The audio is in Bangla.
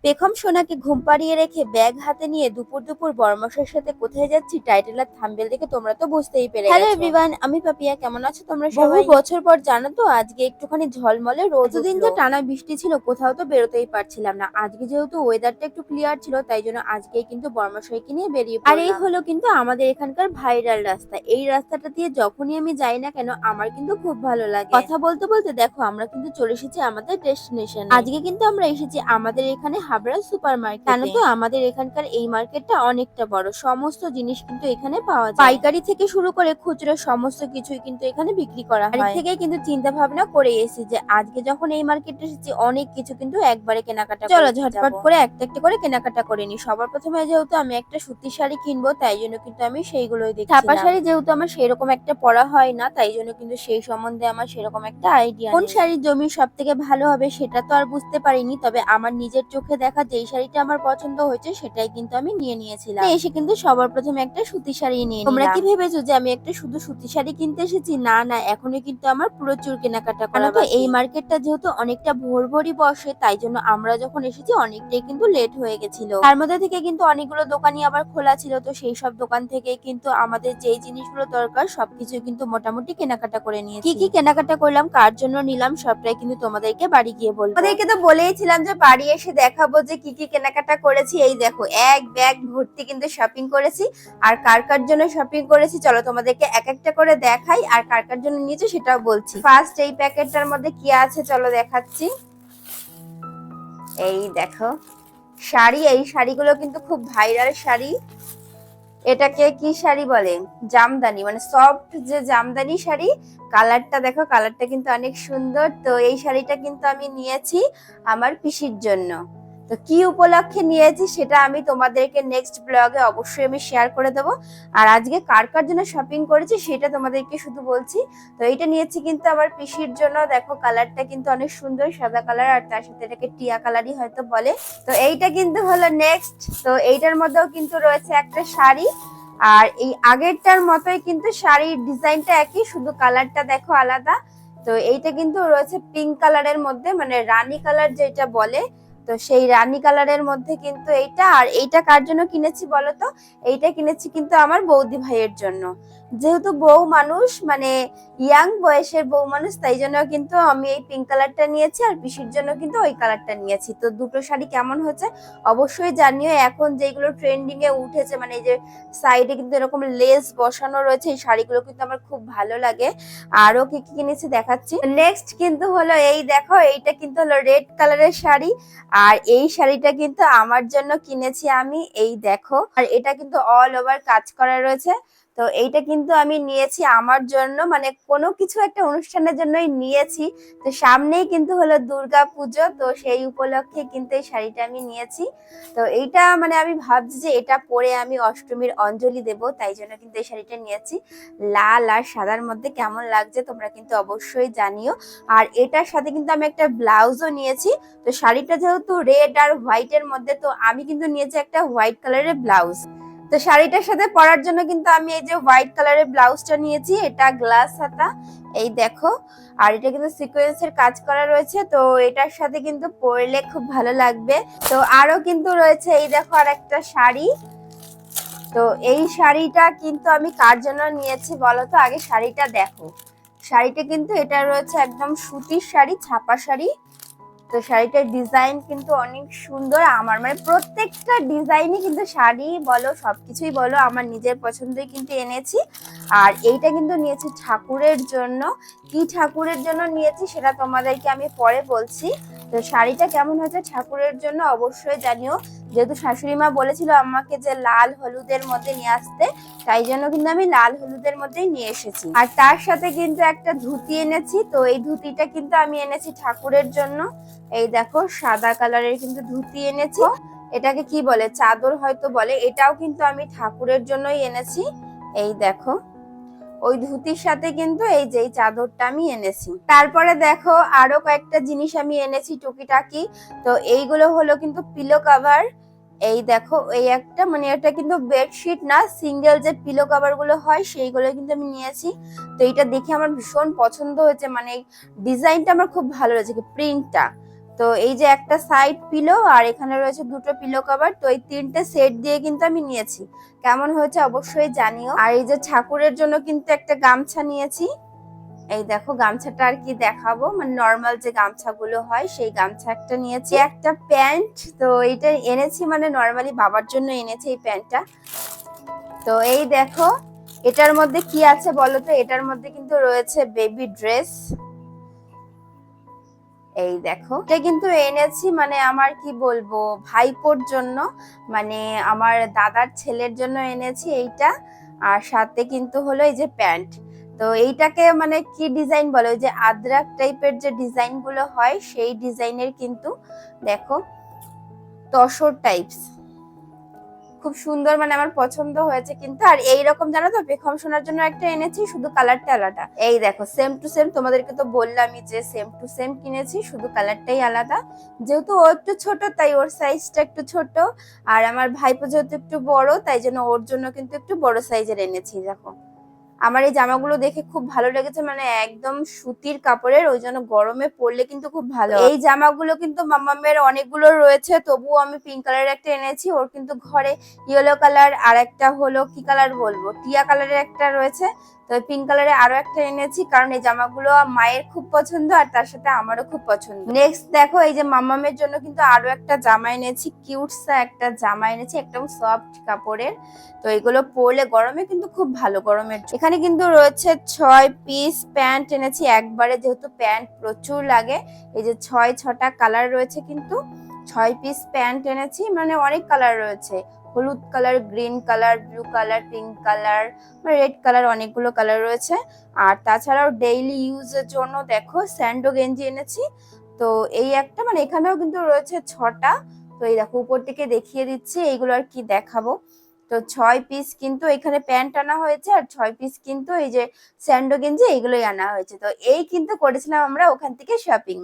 পেখম সোনাকে ঘুম পাড়িয়ে রেখে ব্যাগ হাতে নিয়ে দুপুর দুপুর বড়মশাইয়ের সাথে কোথায় যাচ্ছি টাইটেল আর থাম্বনেল দেখে তোমরা তো বুঝতেই পেরে গেছো। হ্যালো এভরিওয়ান, আমি পাপিয়া। কেমন আছো তোমরা সবাই? বহু বছর পর জানো তো আজকে একটুখানি ঝলমলে রোদ। এতদিন যে টানা বৃষ্টি ছিল, কোথাও তো বেরোতেই পারছিলাম না। আজকে যেহেতু ওয়েদারটা একটু ক্লিয়ার ছিল, তাই জন্য আজকে কিন্তু বড়মশাইকে নিয়ে বেরিয়ে পড়লাম। আর এই হলো কিন্তু আমাদের এখানকার ভাইরাল রাস্তা। এই রাস্তাটা দিয়ে যখনই আমি যাই না কেন, আমার কিন্তু খুব ভালো লাগে। কথা বলতে বলতে দেখো আমরা কিন্তু চলে এসেছি আমাদের ডেস্টিনেশন। আজকে কিন্তু আমরা এসেছি আমাদের এখানে হাবড়া সুপার মার্কেট। জানো তো আমাদের এখানকার এই মার্কেটটা অনেকটা বড়। সমস্ত জিনিস কিন্তু এখানে পাওয়া যায়। পাইকারি থেকে শুরু করে খুচরো সমস্ত কিছুই কিন্তু এখানে বিক্রি করা হয়। থেকে কিন্তু চিন্তা ভাবনা করে এসেছি যে আজকে যখন এই মার্কেটে এসেছি অনেক কিছু কিন্তু একবারে কেনাকাটা চলো ঝটপট করে একটা একটা করে কেনাকাটা করে নি। সবার প্রথমে যেহেতু আমি একটা সুতির শাড়ি কিনবো, তাই জন্য কিন্তু আমি সেইগুলোই দেখছি। ছাপা শাড়ি যেহেতু আমার সেরকম একটা পরা হয় না, তাই জন্য কিন্তু সেই সম্বন্ধে আমার সেরকম একটা আইডিয়া নেই। কোন শাড়ির জমি সব থেকে ভালো হবে সেটা তো আর বুঝতে পারিনি, তবে আমার নিজের চোখে দেখা যেই শাড়িটা আমার পছন্দ হয়েছে সেটাই কিন্তু আমি নিয়ে নিয়েছিলাম। এসে কিন্তু সবার প্রথমে একটা সুতির শাড়ি নিয়ে নিলাম। তোমরা কি ভেবেছো যে আমি একটা শুধু সুতির শাড়ি কিনতে এসেছি? না না, এখনো কিন্তু আমার প্রচুর কেনাকাটা করা বাকি। এই মার্কেটটা যেহেতু অনেকটা ভোরই বসে, তাই জন্য আমরা যখন এসেছি অনেকটাই কিন্তু লেট হয়ে গেছিল। তার মধ্যে থেকে কিন্তু অনেকগুলো দোকানই আবার খোলা ছিল, তো সেই সব দোকান থেকে কিন্তু আমাদের যেই জিনিসগুলো দরকার সবকিছু কিন্তু মোটামুটি কেনাকাটা করে নিয়েছি। কি কি কেনাকাটা করলাম, কার জন্য নিলাম, সবটাই কিন্তু তোমাদেরকে বাড়ি গিয়ে বলবো। তোমাদেরকে তো বলেইছিলাম যে বাড়ি এসে দেখাবো যে কি কি কেনাকাটা করেছি। এই দেখো এক ব্যাগ ভর্তি কিন্তু শপিং করেছি। আর কার কার জন্য শপিং করেছি চলো তোমাদেরকে এক একটা করে দেখাই, আর কার কার জন্য নিয়েছি সেটাও বলছি। ফার্স্ট এই প্যাকেটটার মধ্যে কি আছে চলো দেখাচ্ছি। এই দেখো শাড়ি। এই শাড়িগুলো কিন্তু খুব ভাইরাল শাড়ি। এটাকে কি শাড়ি বলে? জামদানি, মানে সফট যে জামদানি শাড়ি। কালারটা দেখো, কালারটা কিন্তু অনেক সুন্দর। তো এই শাড়িটা কিন্তু আমি নিয়েছি আমার পিসির জন্য। তো কি উপলক্ষে নিয়েছি সেটা আমি তোমাদেরকে নেক্সট ব্লগে অবশ্যই আমি শেয়ার করে দেবো। আর আজকে কার কার জন্য শপিং করেছি সেটা তোমাদেরকে শুধু বলছি। তো এইটা নিয়েছি কিন্তু আমার পিসির জন্য। দেখো কালারটা কিন্তু অনেক সুন্দর, সাদা কালার, আর তার সাথে এটাকে টিয়া কালারই হয়তো বলে। তো এইটা কিন্তু হলো নেক্সট। তো এইটার মধ্যেও কিন্তু রয়েছে একটা শাড়ি। আর এই আগেরটার মতোই কিন্তু শাড়ির ডিজাইনটা একই, শুধু কালারটা দেখো আলাদা। তো এইটা কিন্তু রয়েছে পিঙ্ক কালারের মধ্যে, মানে রানী কালার যেটা বলে। তো সেই রানী কালারের মধ্যে কিন্তু এইটা। আর এইটা কার জন্য কিনেছি বলতো? এইটা কিনেছি কিন্তু আমার বৌদি ভাইয়ের জন্য। যেহেতু বউ মানুষ, মানে ইয়াং বয়সের বউ মানুষ, তাই জন্য কিন্তু আমি এই পিঙ্ক কালারটা নিয়েছি। আর পিসির জন্য কিন্তু ওই কালারটা নিয়েছি। তো দুটো শাড়ি কেমন হয়েছে অবশ্যই জানিও। এখন যেগুলো ট্রেন্ডিং এ উঠেছে, মানে এই যে সাইডে কিন্তু এরকম লেস বসানো রয়েছে, এই শাড়িগুলো কিন্তু আমার খুব ভালো লাগে। আরো কি কি কিনেছি দেখাচ্ছি। নেক্সট কিন্তু হলো এই দেখো, এইটা কিন্তু হলো রেড কালারের শাড়ি। আর এই শাড়িটা কিন্তু আমার জন্য কিনেছি আমি। এই দেখো, আর এটা কিন্তু অল ওভার কাজ করা রয়েছে। তো এইটা কিন্তু আমি নিয়েছি আমার জন্য, মানে কোনো কিছু একটা অনুষ্ঠানের জন্যই নিয়েছি। তো সামনেই কিন্তু হলো দুর্গা পুজো, তো সেই উপলক্ষে কিন্তু এই শাড়িটা আমি নিয়েছি। তো এইটা মানে আমি ভাবছি যে এটা পরে আমি অষ্টমীর অঞ্জলি দেব, তাই জন্য কিন্তু এই শাড়িটা নিয়েছি। লাল আর সাদার মধ্যে কেমন লাগছে তোমরা কিন্তু অবশ্যই জানিও। আর এটার সাথে কিন্তু আমি একটা ব্লাউজও নিয়েছি। তো শাড়িটা যেহেতু রেড আর হোয়াইটের মধ্যে, তো আমি কিন্তু নিয়েছি একটা হোয়াইট কালারের ব্লাউজ। তো শাড়িটার সাথে পরার জন্য কিন্তু আমি এই যে হোয়াইট কালারের ব্লাউজটা নিয়েছি। এটা গ্লাস হাতা, এই দেখো। আর এটা কিন্তু সিকোয়েন্সের কাজ করা রয়েছে। তো এটার সাথে কিন্তু পরলে খুব ভালো লাগবে। তো আরো কিন্তু রয়েছে এই দেখো আর একটা শাড়ি। তো এই শাড়িটা কিন্তু আমি কার জন্য নিয়েছি বলতো? আগে শাড়িটা দেখো। শাড়িটা কিন্তু এটা রয়েছে একদম সুতির শাড়ি, ছাপা শাড়ি। তো শাড়িটার ডিজাইন কিন্তু অনেক সুন্দর। আমার মানে প্রত্যেকটা ডিজাইনই কিন্তু শাড়ি বলো সবকিছুই বলো আমার নিজের পছন্দই কিন্তু এনেছি। আর এইটা কিন্তু নিয়েছি ঠাকুরের জন্য। কি ঠাকুরের জন্য নিয়েছি সেটা তোমাদেরকে আমি পরে বলছি। তো শাড়িটা কেমন হয়েছে ঠাকুরের জন্য অবশ্যই জানিও। যেহেতু শাশুড়ি মা বলেছিল আমাকে যে লাল হলুদের মধ্যে নিয়ে আসতে, তাই জন্য কিন্তু আমি লাল হলুদের মধ্যেই নিয়ে এসেছি। আর তার সাথে কিন্তু একটা ধুতি এনেছি। তো এই ধুতিটা কিন্তু আমি এনেছি ঠাকুরের জন্য। এই দেখো সাদা কালারের কিন্তু ধুতি এনেছি। এটাকে কি বলে, চাদর হয়তো বলে। এটাও কিন্তু আমি ঠাকুরের জন্যই এনেছি। এই দেখো ওই ধুতির সাথে কিন্তু এই যে চাদরটা আমি এনেছি। তারপরে দেখো আরো কয়েকটা জিনিস আমি এনেছি টুকিটাকি। তো এইগুলো হলো কিন্তু পিলো কভার। এই দেখো এই একটা, মানে এটা কিন্তু বেডশিট না, সিঙ্গেল যে পিলো কভার গুলো হয় সেইগুলো কিন্তু আমি নিয়েছি। তো এটা দেখে আমার ভীষণ পছন্দ হয়েছে, মানে ডিজাইনটা আমার খুব ভালো লেগেছে, প্রিন্টটা। তো এই যে একটা সাইড পিলো আর এখানে রয়েছে দুটো পিলো কভার, তো এই তিনটে সেট দিয়ে কিন্তু আমি নিয়েছি। কেমন হয়েছে অবশ্যই জানিও। আর এই যে ঠাকুরের জন্য কিন্তু একটা গামছা নিয়েছি। এই দেখো গামছাটা আর কি দেখাবো, মানে নর্মাল যে গামছাগুলো হয় সেই গামছা একটা নিয়েছি। একটা প্যান্ট, তো এইটা এনেছি মানে নর্মালি বাবার জন্য এনেছি এই প্যান্টটা। তো এই দেখো এটার মধ্যে কি আছে বলো তো, এটার মধ্যে কিন্তু রয়েছে বেবি ড্রেস। এই দেখো এটা কিন্তু এনেছি মানে আমার কি বলবো ভাইপোর জন্য, মানে আমার দাদার ছেলের জন্য এনেছি এইটা। আর সাথে কিন্তু হলো এই যে প্যান্ট। তো এইটাকে মানে কি ডিজাইন বলে, ওই যে আদ্রাক টাইপের যে ডিজাইন গুলো হয় সেই ডিজাইনের কিন্তু দেখো তসর টাইপস, খুব সুন্দর, মানে আমার পছন্দ হয়েছে কিন্তু। আর এইরকম জানো তো বেগম সোনার জন্য একটা এনেছি, শুধু কালারটা আলাদা। এই দেখো সেম টু সেম, তোমাদেরকে তো বললামই যে সেম টু সেম কিনেছি, শুধু কালারটাই আলাদা। যেহেতু ও একটু ছোট তাই ওর সাইজটা একটু ছোট, আর আমার ভাইপো যেহেতু একটু বড় তাই জন্য ওর জন্য কিন্তু একটু বড় সাইজের এনেছি। দেখো আমার এই জামাগুলো দেখে খুব ভালো লেগেছে, মানে একদম সুতির কাপড়ের, ওই জন্য গরমে পরলে কিন্তু খুব ভালো। এই জামাগুলো কিন্তু মামামের অনেকগুলো রয়েছে, তবুও আমি পিঙ্ক কালারের একটা এনেছি। ওর কিন্তু ঘরে ইয়েলো কালার আর একটা হলো কি কালার বলবো টিয়া কালারের একটা রয়েছে, তো পিঙ্ক কালারে আরো একটা এনেছি, কারণ এই জামাগুলো মায়ের খুব পছন্দ আর তার সাথে আমারও খুব পছন্দ। নেক্সট দেখো এই যে মামামের জন্য কিন্তু আরো একটা জামা এনেছি, কিউটসা একটা জামা এনেছি একদম সফট কাপড়ের। তো এগুলো পরলে গরমে কিন্তু খুব ভালো। গরমের এখানে কিন্তু রয়েছে 6 পিস প্যান্ট এনেছি একবারে, যেহেতু প্যান্ট প্রচুর লাগে। এই যে 6টা কালার রয়েছে, কিন্তু 6 পিস প্যান্ট এনেছি, মানে অনেক কালার রয়েছে, হলুদ colour, green colour, blue colour, pink colour, red colour, অনেকগুলো কালার রয়েছে। আর তাছাড়াও ডেইলি ইউজের জন্য দেখো স্যান্ডো গেঞ্জি এনেছি। তো এই একটা, মানে এখানেও কিন্তু রয়েছে 6টা। তো এই দেখো উপর থেকে দেখিয়ে দিচ্ছি, এইগুলো আর কি দেখাবো। তো 6 পিস কিন্তু এখানে প্যান্ট আনা হয়েছে, আর 6 পিস কিন্তু এই যে স্যান্ডো গেঞ্জি এইগুলোই আনা হয়েছে। তো এই কিন্তু করেছিলাম আমরা ওখান থেকে শপিং।